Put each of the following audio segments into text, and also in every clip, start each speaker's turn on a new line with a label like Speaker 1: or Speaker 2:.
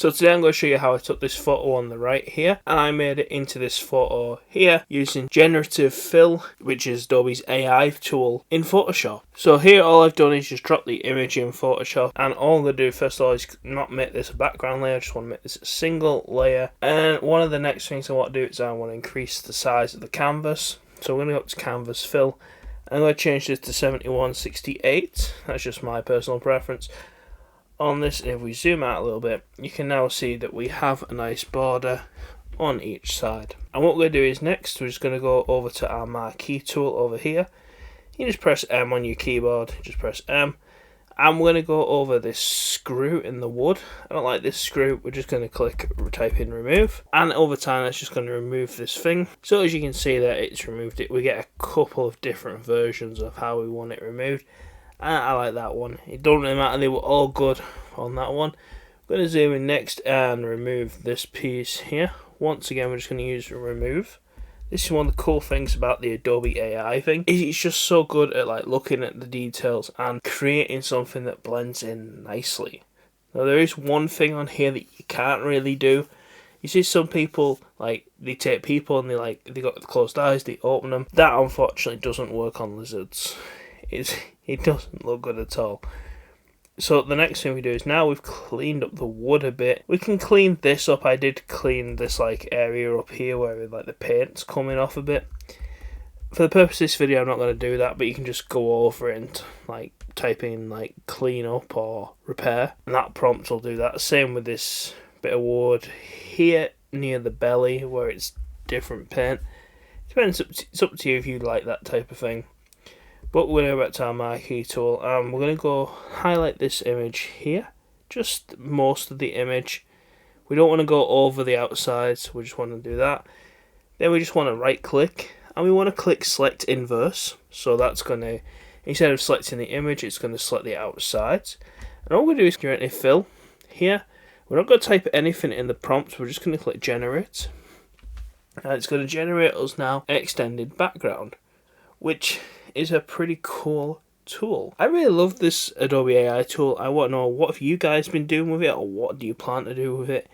Speaker 1: So today I'm going to show you how I took this photo on the right here and I made it into this photo here using Generative Fill, which is Adobe's AI tool in Photoshop. So here all I've done is just drop the image in Photoshop, and all I'm going to do first of all is not make this a background layer, I just want to make this a single layer. And one of the next things I want to do is I want to increase the size of the canvas. So I'm going to go up to Canvas Fill. I'm going to change this to 7168, that's just my personal preference. On this, if we zoom out a little bit, you can now see that we have a nice border on each side. And what we're going to do is next, we're just going to go over to our marquee tool over here. You just press M on your keyboard, just press M. And we're going to go over this screw in the wood. I don't like this screw, we're just going to type in remove. And over time, that's just going to remove this thing. So as you can see that it's removed it, we get a couple of different versions of how we want it removed. And I like that one. It don't really matter, they were all good on that one. I'm going to zoom in next and remove this piece here. Once again, we're just going to use remove. This is one of the cool things about the Adobe AI thing. It's just so good at like looking at the details and creating something that blends in nicely. Now there is one thing on here that you can't really do. You see some people, like, they take people and they got closed eyes, they open them. That unfortunately doesn't work on lizards. It doesn't look good at all. So the next thing we do is, now we've cleaned up the wood a bit, we can clean this up. I did clean this like area up here where like the paint's coming off a bit. For the purpose of this video I'm not going to do that, but you can just go over it and like type in like clean up or repair, and that prompt will do that. Same with this bit of wood here near the belly where it's different paint. It's up to you if you like that type of thing. But we're going to go back to our marquee tool and we're going to go highlight this image here, just most of the image. We don't want to go over the outside, so we just want to do that. Then we just want to right click and we want to click select inverse. So that's going to, instead of selecting the image, it's going to select the outsides. And all we're going to do is Generative Fill here. We're not going to type anything in the prompt, we're just going to click generate. And it's going to generate us now an extended background, which is a pretty cool tool. I really love this Adobe AI tool. I want to know, what have you guys been doing with it, or what do you plan to do with it?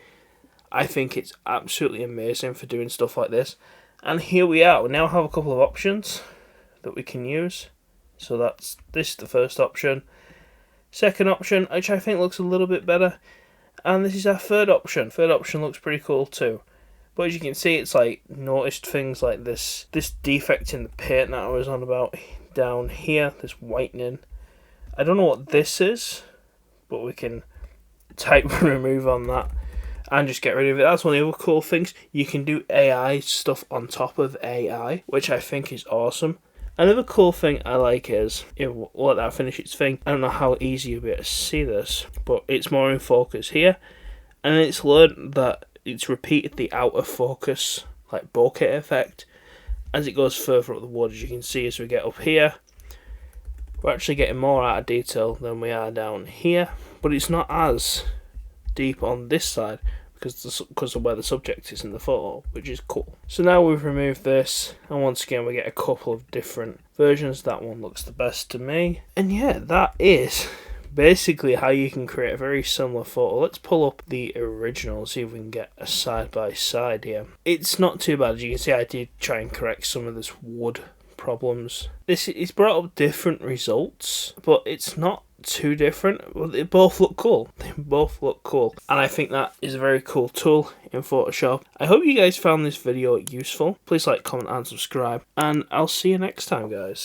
Speaker 1: I think it's absolutely amazing for doing stuff like this. And here we are. We now have a couple of options that we can use. So that's this, the first option. Second option, which I think looks a little bit better. And this is our third option. Third option looks pretty cool too. But as you can see, it's like noticed things like this defect in the paint that I was on about down here, this whitening. I don't know what this is, but we can type remove on that and just get rid of it. That's one of the other cool things. You can do AI stuff on top of AI, which I think is awesome. Another cool thing I like is, we'll let that finish its thing. I don't know how easy you'll be able to see this, but it's more in focus here. And it's learned that it's repeated the outer focus, like bokeh effect, as it goes further up the wood. As you can see, as we get up here, we're actually getting more out of detail than we are down here, but it's not as deep on this side because of where the subject is in the photo, which is cool. So now we've removed this, and once again we get a couple of different versions. That one looks the best to me. And yeah, that is basically how you can create a very similar photo. Let's pull up the original, see if we can get a side by side here. It's not too bad. As you can see, I did try and correct some of this wood problems. This is brought up different results, but it's not too different. Well, they both look cool. They both look cool, and I think that is a very cool tool in Photoshop. I hope you guys found this video useful. Please like, comment and subscribe, and I'll see you next time, guys.